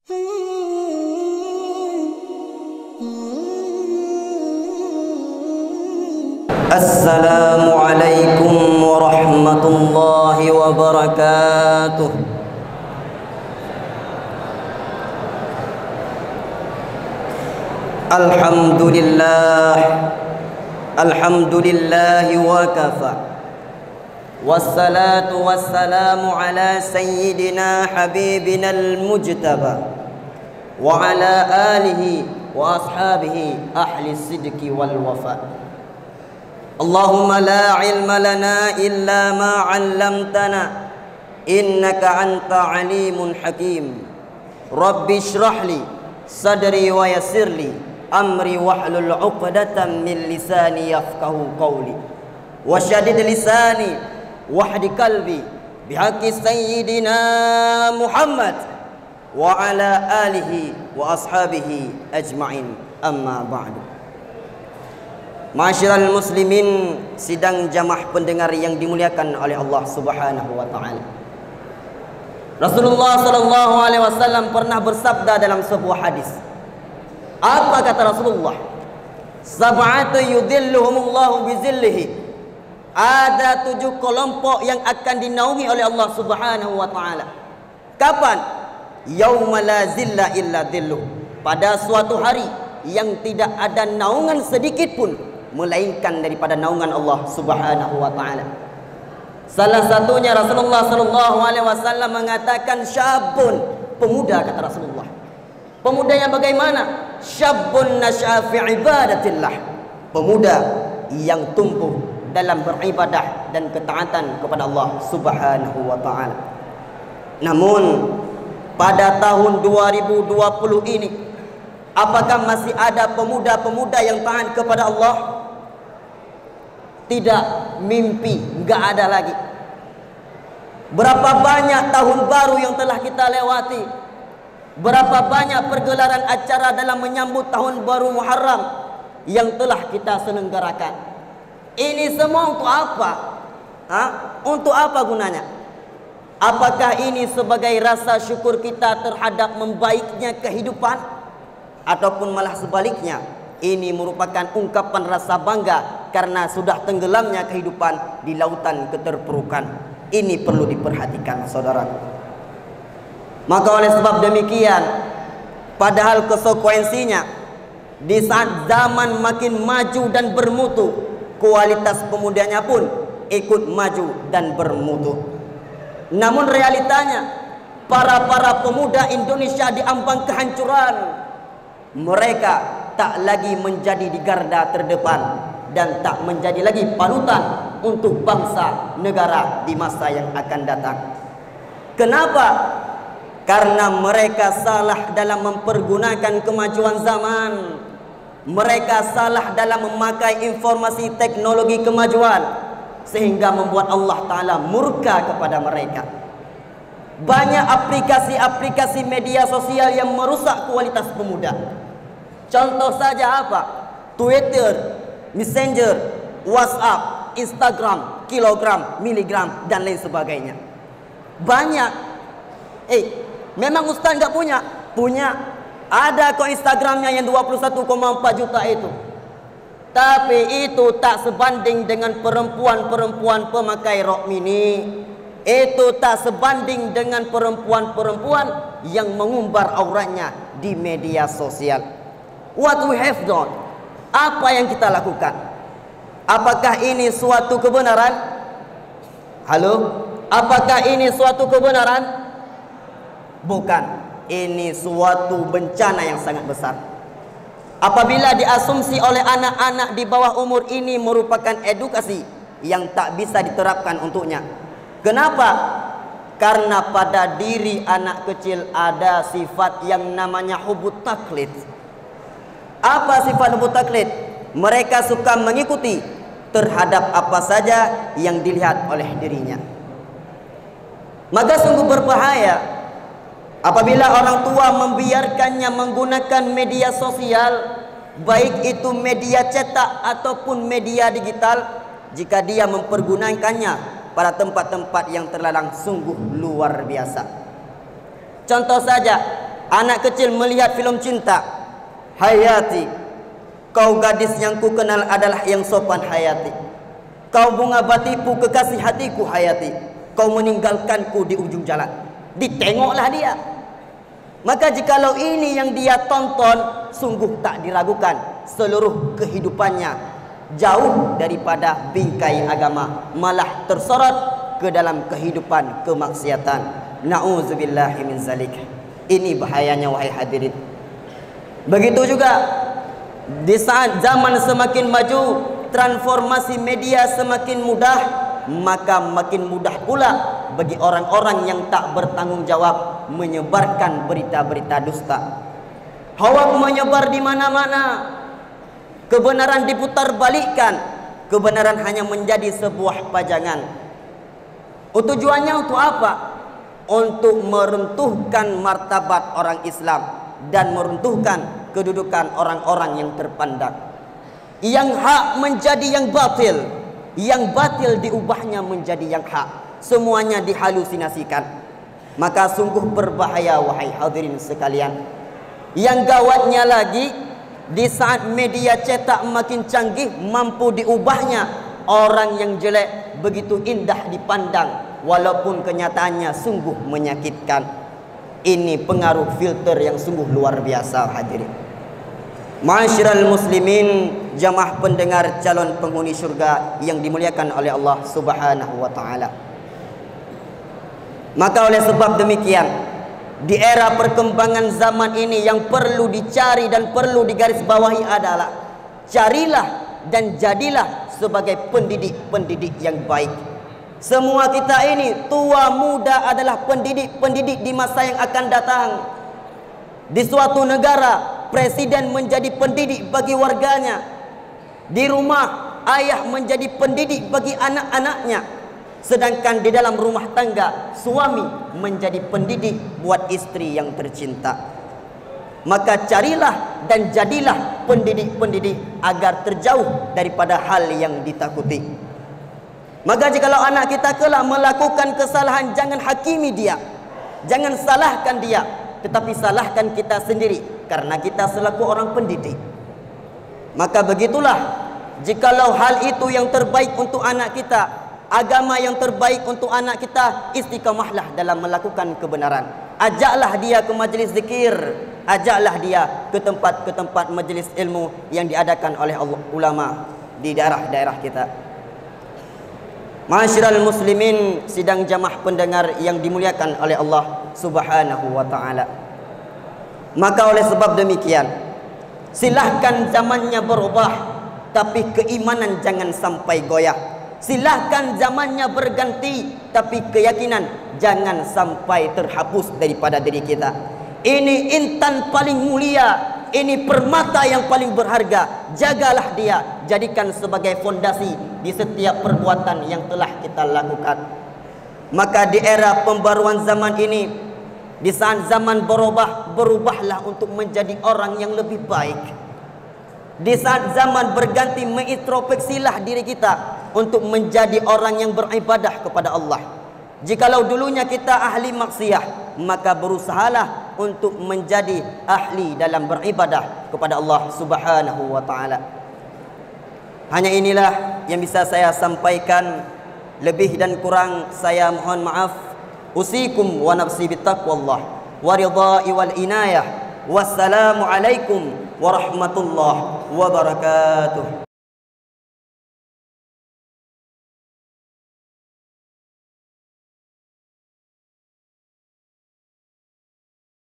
Assalamualaikum warahmatullahi wabarakatuh. Alhamdulillah wa kafa. Wassalatu wassalamu ala sayyidina habibina al-mujtaba wa ala alihi wa ashabihi ahli sidqi wal wafa. Allahumma la ilma lana illa ma 'allamtana innaka anta alimun hakim. Rabbi shrah li sadri wa yassir li amri wahlul 'uqdatam min lisani yafqahu qawli wa shaddid lisani wahdi qalbi bihaqqi sayyidina Muhammad wa ala alihi wa ashabihi ajma'in, amma ba'du. Ma'asyiral muslimin, sidang jamaah pendengar yang dimuliakan oleh Allah Subhanahu wa taala. Rasulullah sallallahu alaihi wasallam pernah bersabda dalam sebuah hadis. Apa kata Rasulullah? Sab'atu yudhilluhumullahu bizillihi. Ada 7 kelompok yang akan dinaungi oleh Allah Subhanahu wa taala. Kapan? Yauma la zilla illa dhilluh. Pada suatu hari yang tidak ada naungan sedikit pun melainkan daripada naungan Allah Subhanahu wa taala. Salah satunya Rasulullah sallallahu alaihi wasallam mengatakan syabun, pemuda, kata Rasulullah. Pemuda yang bagaimana? Syabun nasya'a fi ibadatillah. Pemuda yang tumbuh dalam beribadah dan ketaatan kepada Allah Subhanahu wa taala. Namun pada tahun 2020 ini, apakah masih ada pemuda-pemuda yang taat kepada Allah? Tidak, mimpi enggak ada lagi. Berapa banyak tahun baru yang telah kita lewati? Berapa banyak pergelaran acara dalam menyambut tahun baru Muharram yang telah kita selenggarakan? Ini semua untuk apa? Untuk apa gunanya? Apakah ini sebagai rasa syukur kita terhadap membaiknya kehidupan? Ataupun malah sebaliknya, ini merupakan ungkapan rasa bangga karena sudah tenggelamnya kehidupan di lautan keterpurukan. Ini perlu diperhatikan, saudara. Maka oleh sebab demikian, padahal konsekuensinya di saat zaman makin maju dan bermutu, kualitas pemudanya pun ikut maju dan bermutu. Namun realitanya, para pemuda Indonesia di ambang kehancuran. Mereka tak lagi menjadi di garda terdepan dan tak menjadi lagi panutan untuk bangsa negara di masa yang akan datang. Kenapa? Karena mereka salah dalam mempergunakan kemajuan zaman. Mereka salah dalam memakai informasi teknologi kemajuan, sehingga membuat Allah Ta'ala murka kepada mereka. Banyak aplikasi-aplikasi media sosial yang merusak kualitas pemuda. Contoh saja apa? Twitter, Messenger, WhatsApp, Instagram, kilogram, miligram, dan lain sebagainya. Banyak. Memang Ustaz nggak punya? Punya. Ada kok Instagramnya yang 21,4 juta itu. Tapi itu tak sebanding dengan perempuan-perempuan pemakai rok mini. Itu tak sebanding dengan perempuan-perempuan yang mengumbar auratnya di media sosial. What we have done? Apa yang kita lakukan? Apakah ini suatu kebenaran? Halo? Apakah ini suatu kebenaran? Bukan. Ini suatu bencana yang sangat besar. Apabila diasumsi oleh anak-anak di bawah umur ini merupakan edukasi yang tak bisa diterapkan untuknya. Kenapa? Karena pada diri anak kecil ada sifat yang namanya hubut taklid. Apa sifat hubut taklid? Mereka suka mengikuti terhadap apa saja yang dilihat oleh dirinya. Maka sungguh berbahaya apabila orang tua membiarkannya menggunakan media sosial, baik itu media cetak ataupun media digital, jika dia mempergunakannya pada tempat-tempat yang terlarang sungguh luar biasa. Contoh saja, anak kecil melihat filem cinta, Hayati, kau gadis yang ku kenal adalah yang sopan Hayati. Kau bunga batiku kekasih hatiku Hayati. Kau meninggalkanku di ujung jalan. Ditengoklah dia. Maka jikalau ini yang dia tonton, sungguh tak diragukan seluruh kehidupannya jauh daripada bingkai agama, malah tersorot ke dalam kehidupan kemaksiatan. Na'udzubillahi min zalik. Ini bahayanya wahai hadirin. Begitu juga di saat zaman semakin maju, transformasi media semakin mudah, maka makin mudah pula bagi orang-orang yang tak bertanggung jawab menyebarkan berita-berita dusta. Hoak menyebar di mana-mana. Kebenaran diputar balikkan. Kebenaran hanya menjadi sebuah pajangan. Tujuannya untuk apa? Untuk meruntuhkan martabat orang Islam dan meruntuhkan kedudukan orang-orang yang terpandang. Yang hak menjadi yang batil, yang batil diubahnya menjadi yang hak. Semuanya dihalusinasikan. Maka sungguh berbahaya wahai hadirin sekalian. Yang gawatnya lagi, di saat media cetak makin canggih, mampu diubahnya orang yang jelek begitu indah dipandang, walaupun kenyataannya sungguh menyakitkan. Ini pengaruh filter yang sungguh luar biasa hadirin. Ma'asyiral muslimin, jamaah pendengar calon penghuni syurga yang dimuliakan oleh Allah Subhanahu wa taala. Maka oleh sebab demikian, di era perkembangan zaman ini yang perlu dicari dan perlu digarisbawahi adalah carilah dan jadilah sebagai pendidik-pendidik yang baik. Semua kita ini, tua muda, adalah pendidik-pendidik di masa yang akan datang. Di suatu negara, presiden menjadi pendidik bagi warganya. Di rumah, ayah menjadi pendidik bagi anak-anaknya. Sedangkan di dalam rumah tangga, suami menjadi pendidik buat istri yang tercinta. Maka carilah dan jadilah pendidik-pendidik agar terjauh daripada hal yang ditakuti. Maka jikalau anak kita kelak melakukan kesalahan, jangan hakimi dia, jangan salahkan dia, tetapi salahkan kita sendiri, karena kita selaku orang pendidik. Maka begitulah, jikalau hal itu yang terbaik untuk anak kita, agama yang terbaik untuk anak kita, istiqamahlah dalam melakukan kebenaran. Ajaklah dia ke majlis zikir, ajaklah dia ke tempat majlis ilmu yang diadakan oleh ulama di daerah-daerah kita. Ma'asyiral muslimin, sidang jamaah pendengar yang dimuliakan oleh Allah Subhanahu wa taala. Maka oleh sebab demikian, silahkan zamannya berubah, tapi keimanan jangan sampai goyah. Silahkan zamannya berganti, tapi keyakinan jangan sampai terhapus daripada diri kita. Ini intan paling mulia, ini permata yang paling berharga. Jagalah dia, jadikan sebagai fondasi di setiap perbuatan yang telah kita lakukan. Maka di era pembaruan zaman ini, di saat zaman berubah, berubahlah untuk menjadi orang yang lebih baik. Di saat zaman berganti, mengintrospeksilah diri kita untuk menjadi orang yang beribadah kepada Allah. Jikalau dulunya kita ahli maksiat, maka berusahalah untuk menjadi ahli dalam beribadah kepada Allah Subhanahu wa taala. Hanya inilah yang bisa saya sampaikan. Lebih dan kurang saya mohon maaf. Usikum wa nafsi bittaqwallah wa ridha'i wal inayah. Wassalamu alaikum warahmatullahi wabarakatuh.